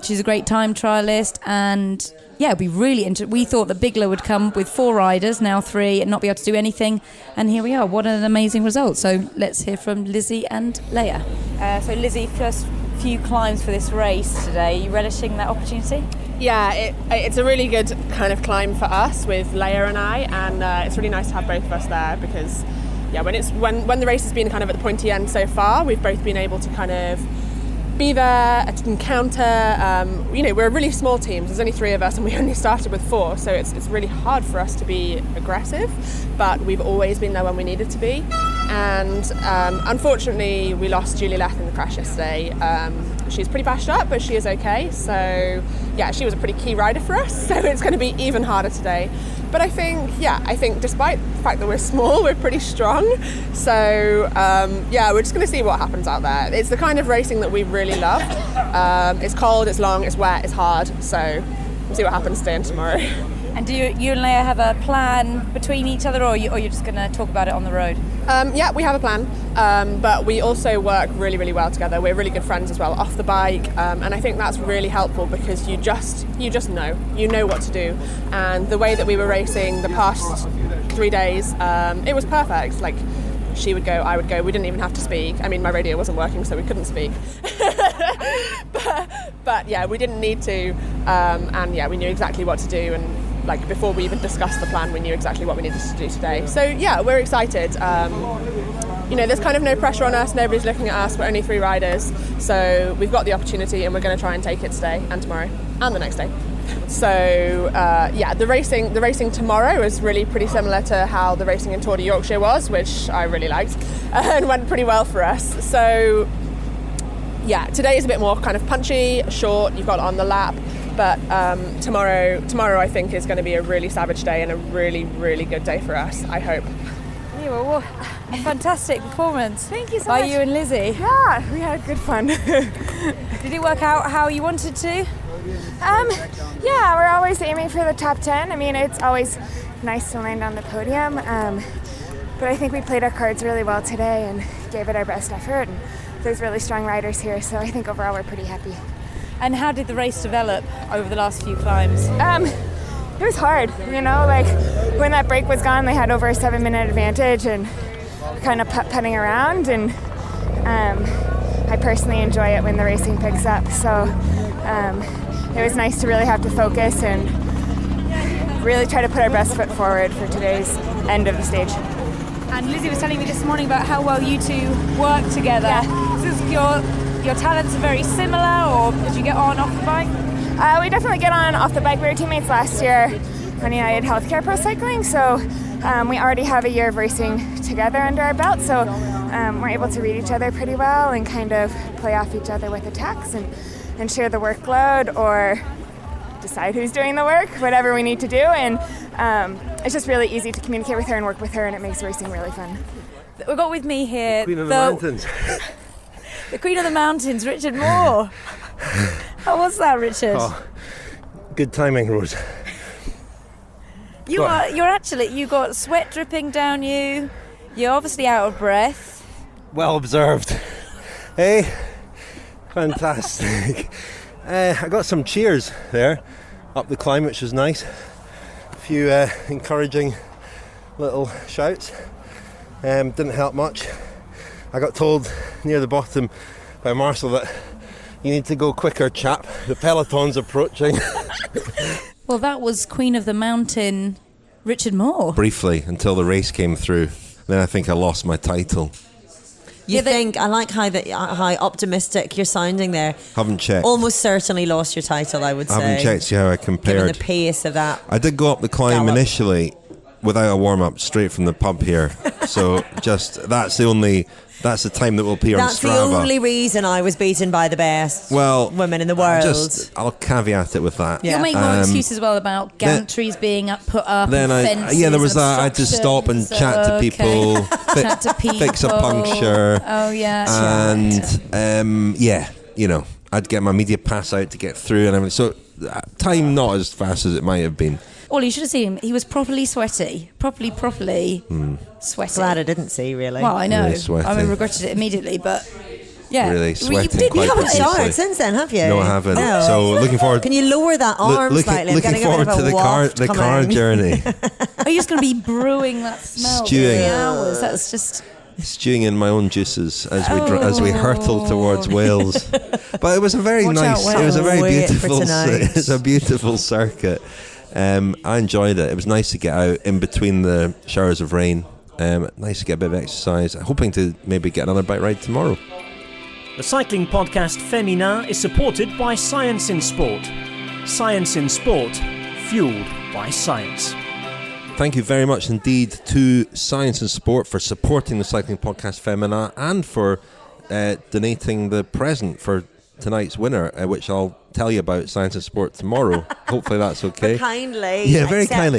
She's a great time trialist, and yeah, it'd be really interesting. We thought that Bigler would come with 4 riders, now 3, and not be able to do anything, and here we are. What an amazing result. So let's hear from Lizzie and Leah. So Lizzie, first few climbs for this race today. Are you relishing that opportunity? Yeah, it's a really good kind of climb for us with Leah and I, and it's really nice to have both of us there because, yeah, when the race has been kind of at the pointy end so far, we've both been able to kind of be there, encounter. We're a really small team. There's only 3 of us, and we only started with 4, so it's really hard for us to be aggressive. But we've always been there when we needed to be. And unfortunately, we lost Julie Leth in the crash yesterday. She's pretty bashed up, but she is okay. So yeah, she was a pretty key rider for us. So it's going to be even harder today. But I think despite the fact that we're small, we're pretty strong. So we're just going to see what happens out there. It's the kind of racing that we really love. It's cold, it's long, it's wet, it's hard. So we'll see what happens today and tomorrow. And do you and Leah have a plan between each other, or you're just going to talk about it on the road? Yeah, we have a plan, but we also work really, really well together. We're really good friends as well off the bike, and I think that's really helpful because you just know what to do. And the way that we were racing the past 3 days, it was perfect. Like, she would go, I would go. We didn't even have to speak. I mean, my radio wasn't working, so we couldn't speak. but yeah, we didn't need to, and yeah, we knew exactly what to do. And like before we even discussed the plan, we knew exactly what we needed to do today. So yeah, we're excited. There's kind of no pressure on us. Nobody's looking at us. We're only 3 riders, so we've got the opportunity, and we're going to try and take it today and tomorrow and the next day. So the racing tomorrow is really pretty similar to how the racing in Tour de Yorkshire was, which I really liked and went pretty well for us. So yeah, today is a bit more kind of punchy, short. You've got it on the lap. But tomorrow I think is going to be a really savage day and a really, really good day for us, I hope. Yeah, well, a fantastic performance. Thank you so much. By you and Lizzie. Yeah, we had good fun. Did it work out how you wanted to? Yeah, we're always aiming for the top 10. I mean, it's always nice to land on the podium. But I think we played our cards really well today and gave it our best effort. And there's really strong riders here, so I think overall we're pretty happy. And how did the race develop over the last few climbs? It was hard, like when that break was gone, they had over a 7-minute advantage and kind of putting around. And I personally enjoy it when the racing picks up. So it was nice to really have to focus and really try to put our best foot forward for today's end of the stage. And Lizzie was telling me this morning about how well you two work together. Yeah. This is your talents are very similar, or did you get on off the bike? We definitely get on off the bike. We were teammates last year on United Healthcare Pro Cycling, so we already have a year of racing together under our belt, so we're able to read each other pretty well and kind of play off each other with attacks and share the workload or decide who's doing the work, whatever we need to do. And it's just really easy to communicate with her and work with her, and it makes racing really fun. We've got with me here Queen of the Mountains. The Queen of the Mountains, Richard Moore. How was that, Richard? Oh, good timing, Rose. You got sweat dripping down you. You're obviously out of breath. Well observed. Hey, fantastic. I got some cheers there up the climb, which was nice. A few encouraging little shouts. Didn't help much. I got told near the bottom by Marcel that you need to go quicker, chap. The peloton's approaching. Well, that was Queen of the Mountain, Richard Moore. Briefly, until the race came through. Then I think I lost my title. I like how optimistic you're sounding there. Haven't checked. Almost certainly lost your title, I would say. Haven't checked, see how I compared. Given the pace of that. I did go up the climb initially, without a warm-up, straight from the pub here. So that's the time that will appear on Strava. That's the only reason I was beaten by the best women in the world. I'll caveat it with that. Yeah. You'll make more excuses as well about gantries being put up and fences. There was that. I had to stop and chat to people, fix a puncture. Oh, yeah. And, I'd get my media pass out to get through and everything. So time not as fast as it might have been. Well, you should have seen him. He was properly sweaty. Properly sweaty. Glad I didn't see, really. Well, I know. Really I regretted it immediately, but yeah. Really sweating you quite haven't showered since then, have you? No, I haven't. No. So looking forward. Can you lower that arm slightly? Looking forward to the car journey. Are you just going to be brewing that smell for 3 hours? That's just... Stewing in my own juices as we hurtle towards Wales. But it was a very it's a beautiful circuit. I enjoyed it. It was nice to get out in between the showers of rain. Nice to get a bit of exercise. Hoping to maybe get another bike ride tomorrow. The Cycling Podcast Féminin is supported by Science in Sport. Science in Sport, fueled by science. Thank you very much indeed to Science and Sport for supporting the Cycling Podcast Féminin and for donating the present for tonight's winner, which I'll tell you about Science and Sport tomorrow. Hopefully that's okay. Very kindly.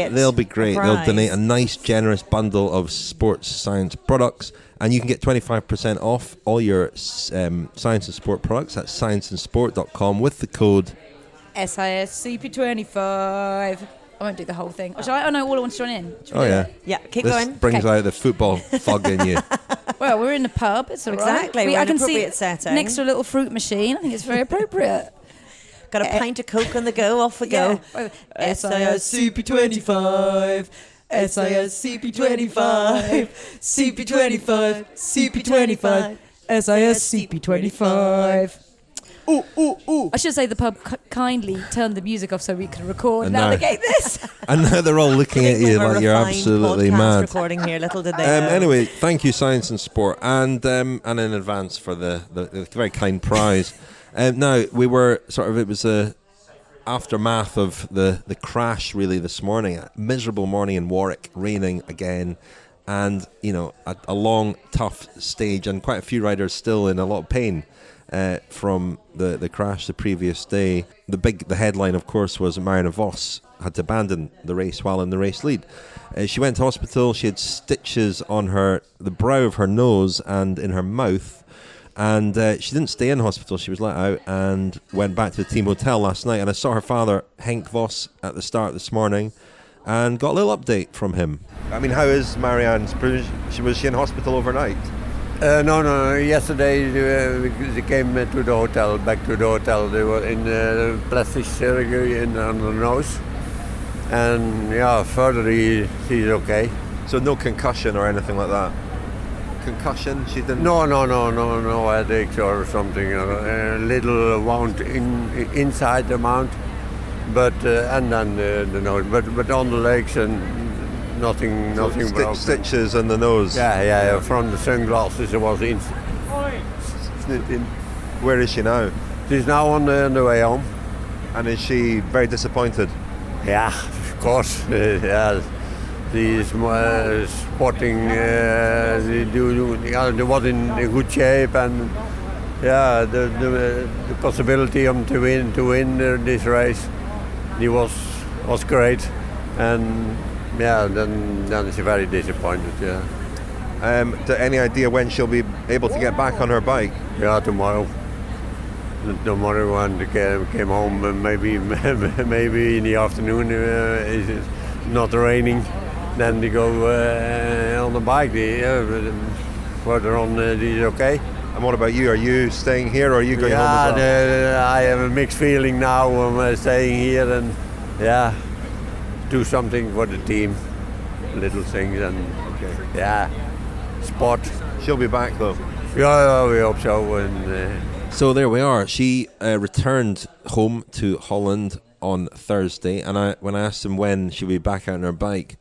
They'll be great. They'll donate a nice, generous bundle of sports science products, and you can get 25% off all your Science and Sport products at scienceandsport.com with the code SISCP25. I won't do the whole thing. I know all I want to join in. Yeah, keep going. This brings out the football thug in you. Well, we're in the pub. It's all exactly. Right. I can see setting. next to a little fruit machine. I think it's very appropriate. Got a pint of Coke on the go. Off we go. SISCP25. SISCP25. CP25. CP25. SISCP25. Ooh. I should say the pub kindly turned the music off so we could record and navigate this. And now they're all looking at you like you're absolutely mad. Recording here, little did they know. Anyway, thank you, Science and Sport, and in advance for the very kind prize. Now we were it was a aftermath of the crash really this morning. A miserable morning in Warwick, raining again. And a long, tough stage, and quite a few riders still in a lot of pain. From the crash the previous day. The headline, of course, was Marianne Vos had to abandon the race while in the race lead. She went to hospital. She had stitches on the brow of her nose and in her mouth, and she didn't stay in hospital. She was let out and went back to the team hotel last night. And I saw her father, Henk Vos, at the start this morning and got a little update from him. I mean, how is Marianne? Was she in hospital overnight? No. Yesterday they came back to the hotel. They were in plastic surgery on the nose. And further she's okay. So no concussion or anything like that? Concussion? She didn't? No headaches or something. A little wound inside the mouth. But and then the nose. But on the legs and nothing broken. Stitches in the nose. Yeah. From the sunglasses, it was in. Where is she now? She's now on the way home. And is she very disappointed? Yeah, of course. She's sporting. They was in good shape, and the possibility to win this race, it was great, and. Yeah, then she's very disappointed, Any idea when she'll be able to get back on her bike? Yeah, tomorrow. Tomorrow when they came home, maybe in the afternoon, it's not raining, then they go on the bike. Further on, is okay. And what about you? Are you staying here or are you going home as well? I have a mixed feeling now. I'm staying here and, do something for the team, little things and sport. She'll be back though. Yeah, we hope so. So there we are. She returned home to Holland on Thursday, and when I asked him when she'll be back out on her bike,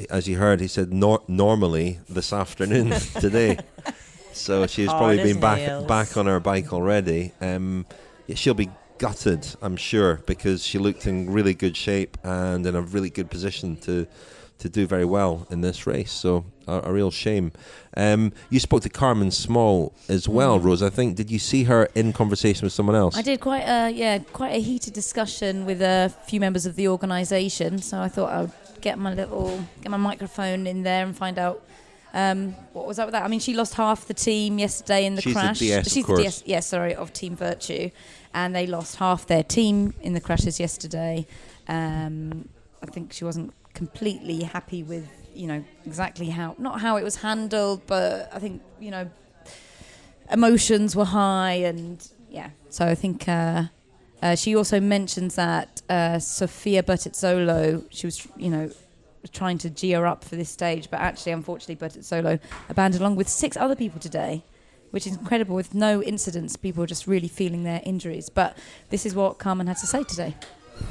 as you heard, he said normally this afternoon today. So she's probably been back on her bike already. She'll be gutted, I'm sure, because she looked in really good shape and in a really good position to do very well in this race. So a real shame. You spoke to Carmen Small as well, Rose. I think, did you see her in conversation with someone else? I did quite a heated discussion with a few members of the organisation. So I thought I would get my microphone in there and find out what was up with that. I mean, she lost half the team yesterday in the crash. She's the DS, of Team Virtue, and they lost half their team in the crashes yesterday. I think she wasn't completely happy with, exactly not how it was handled, but I think, emotions were high, and so I think she also mentions that Sofia Bertizzolo, she was, trying to gee her up for this stage, but actually, unfortunately, Bertizzolo abandoned along with 6 other people today, which is incredible. With no incidents, people are just really feeling their injuries. But this is what Carmen had to say today.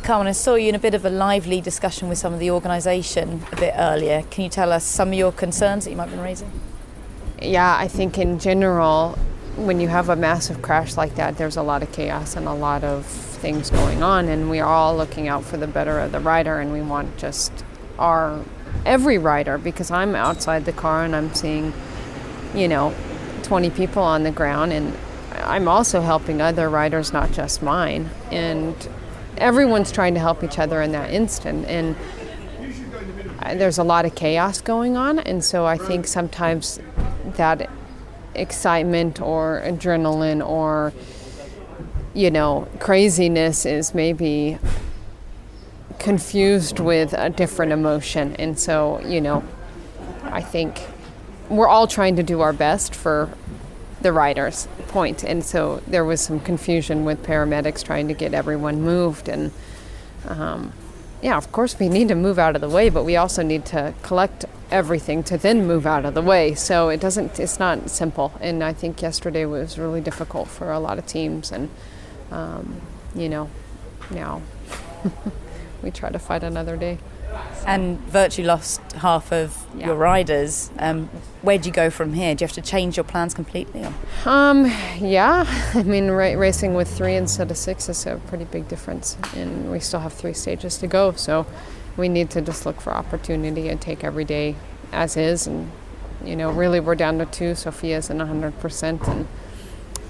Carmen, I saw you in a bit of a lively discussion with some of the organisation a bit earlier. Can you tell us some of your concerns that you might have been raising? Yeah, I think in general, when you have a massive crash like that, there's a lot of chaos and a lot of things going on, and we are all looking out for the better of the rider, and we want just every rider, because I'm outside the car and I'm seeing, 20 people on the ground, and I'm also helping other riders, not just mine, and everyone's trying to help each other in that instant, and there's a lot of chaos going on, and so I think sometimes that excitement or adrenaline or craziness is maybe confused with a different emotion, and so I think we're all trying to do our best for the riders' point, and so there was some confusion with paramedics trying to get everyone moved, and of course we need to move out of the way, but we also need to collect everything to then move out of the way, so it's not simple, and I think yesterday was really difficult for a lot of teams, and now we try to fight another day. And Virtue lost half of your riders. Where do you go from here? Do you have to change your plans completely? I mean, racing with 3 instead of 6 is a pretty big difference, and we still have 3 stages to go, so we need to just look for opportunity and take every day as is, and really we're down to 2. Sophia's in 100%, and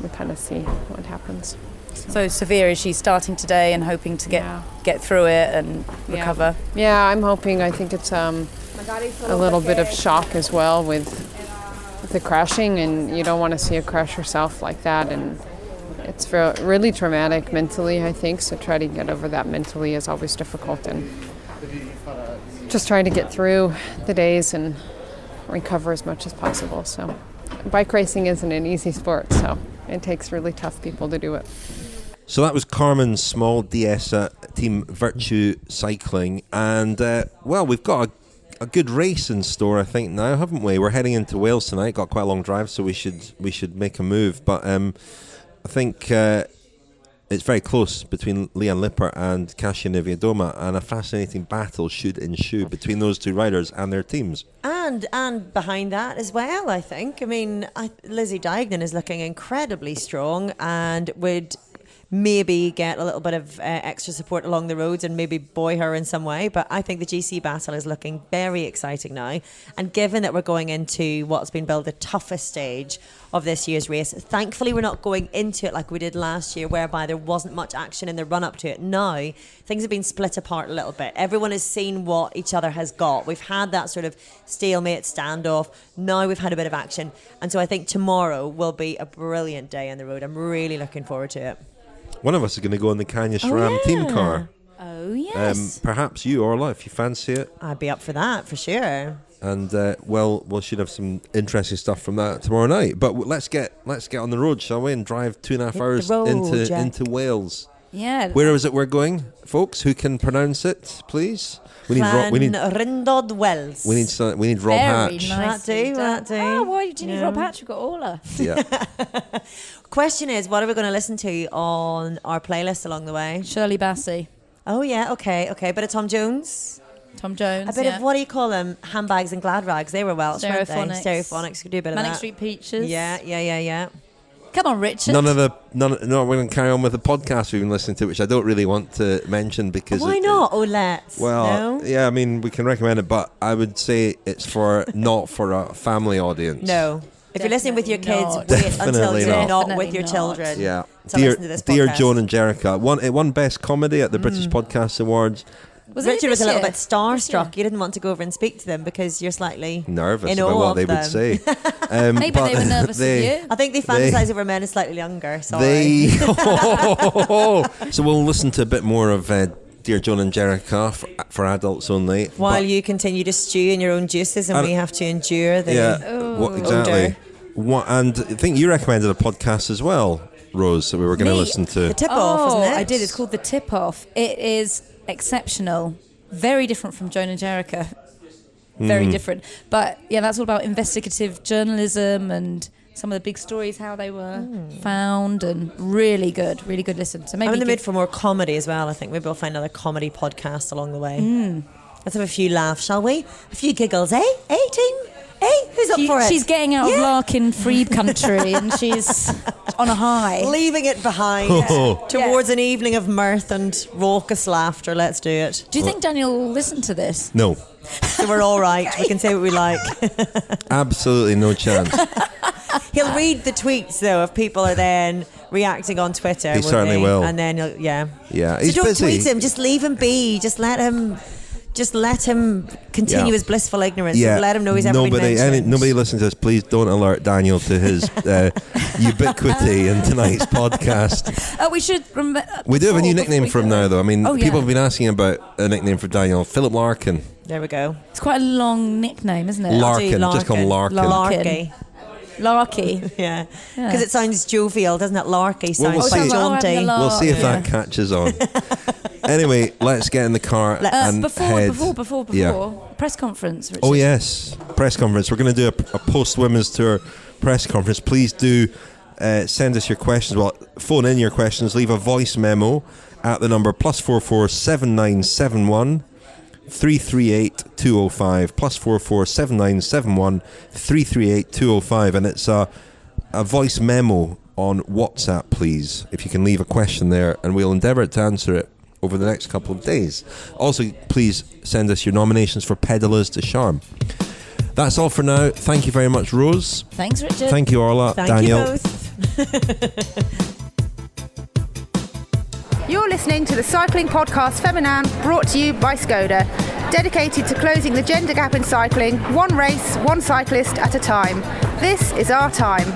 we kind of see what happens. So Sophia, is she starting today and hoping to get through it and recover? Yeah, I'm hoping. I think it's a little bit of shock as well with the crashing, and you don't want to see her crash herself like that, and it's really traumatic mentally, I think, so try to get over that mentally is always difficult, and just trying to get through the days and recover as much as possible. So bike racing isn't an easy sport, so it takes really tough people to do it. So that was Carmen Small, DS at Team Virtue Cycling. And, we've got a good race in store, I think, now, haven't we? We're heading into Wales tonight. Got quite a long drive, so we should make a move. But I think it's very close between Liane Lippert and Kasia Niewiadoma, and a fascinating battle should ensue between those 2 riders and their teams. And behind that as well, I think. I mean, Lizzie Deignan is looking incredibly strong and would maybe get a little bit of extra support along the roads and maybe buoy her in some way. But I think the GC battle is looking very exciting now. And given that we're going into what's been billed the toughest stage of this year's race, thankfully we're not going into it like we did last year, whereby there wasn't much action in the run-up to it. Now, things have been split apart a little bit. Everyone has seen what each other has got. We've had that sort of stalemate standoff. Now we've had a bit of action. And so I think tomorrow will be a brilliant day on the road. I'm really looking forward to it. One of us is going to go in the Kanya SRAM team car. Oh, yes. Perhaps you, Orla, if you fancy it. I'd be up for that, for sure. And, we should have some interesting stuff from that tomorrow night. But let's get on the road, shall we, and drive 2.5 hours into Wales. Yeah. Where is it we're going, folks? Wwho can pronounce it, please? We need Rindod Wells. We need Rob Hatch. Nice. That do. Oh, why do you need Rob Hatch? We've got Orla. Yeah. Question is, what are we going to listen to on our playlist along the way? Shirley Bassey. Oh yeah, okay. Bit of Tom Jones. A bit of, what do you call them? Handbags and glad rags. They were Welsh, weren't they? Stereophonics. Could do a bit of that. Manic Street Peaches. Yeah. Come on, Richard. No, we're going to carry on with the podcast we've been listening to, which I don't really want to mention because... Why not? Let's. Well, no? yeah, I mean, we can recommend it, but I would say it's not for a family audience. No. If you're listening with your kids, wait Definitely until you're not. not with your children. Yeah. to listen to this podcast. Dear Joan and Jericha. It won Best Comedy at the British Podcast Awards. Richard was a little bit starstruck. You didn't want to go over and speak to them because you're slightly nervous in about awe what of they them. would say. Maybe they were nervous of you. I think they fantasize over men slightly younger. Sorry. So we'll listen to a bit more of Dear Joan and Jericha for adults only. While you continue to stew in your own juices and we have to endure the exactly. And I think you recommended a podcast as well, Rose, that we were going to listen to. The Tip-Off, isn't it? I did. It's called The Tip-Off. It is exceptional. Very different from Joan and Jericha. Very different. But yeah, that's all about investigative journalism and some of the big stories, how they were found, and really good listen. So maybe I'm in the mood for more comedy as well. I think maybe we'll find another comedy podcast along the way. Let's have a few laughs, shall we? A few giggles, eh? Team? Hey, who's up for it? She's getting out of Larkin Freeb country and she's on a high. Leaving it behind towards an evening of mirth and raucous laughter. Let's do it. Do you think Daniel will listen to this? No. So we're all right. We can say what we like. Absolutely no chance. He'll read the tweets, though, if people are then reacting on Twitter. He certainly will. And then he'll, Yeah, so he's don't busy. tweet him. Just leave him be. Just let him continue his blissful ignorance. Yeah. And let him know he's ever been mentioned. Nobody listen to this. Please don't alert Daniel to his ubiquity in tonight's podcast. We should remember. We do have a new nickname for him now, though. I mean, Oh, yeah. people have been asking about a nickname for Daniel. Philip Larkin. There we go. It's quite a long nickname, isn't it? Larkin. Just call him Larkin. Larky. Yeah. Because it sounds jovial, doesn't it? Larky sounds quite jaunty. We'll see if that catches on. Anyway, let's get in the car and Before, Yeah. press conference, Richard. Oh yes, press conference. We're going to do a post-women's tour press conference. Please do send us your questions. Well, phone in your questions. Leave a voice memo at the number +44 7971 338 205 +44 7971 338 205, and it's a voice memo on WhatsApp, please. If you can leave a question there, and we'll endeavour to answer it over the next couple of days. Also, please send us your nominations for Pedalers de Charme. That's all for now. Thank you very much, Rose. Thanks, Richard. Thank you, Orla. Daniel. You both. You're listening to the Cycling Podcast Féminin, brought to you by Skoda, dedicated to closing the gender gap in cycling, one race, one cyclist at a time. This is our time.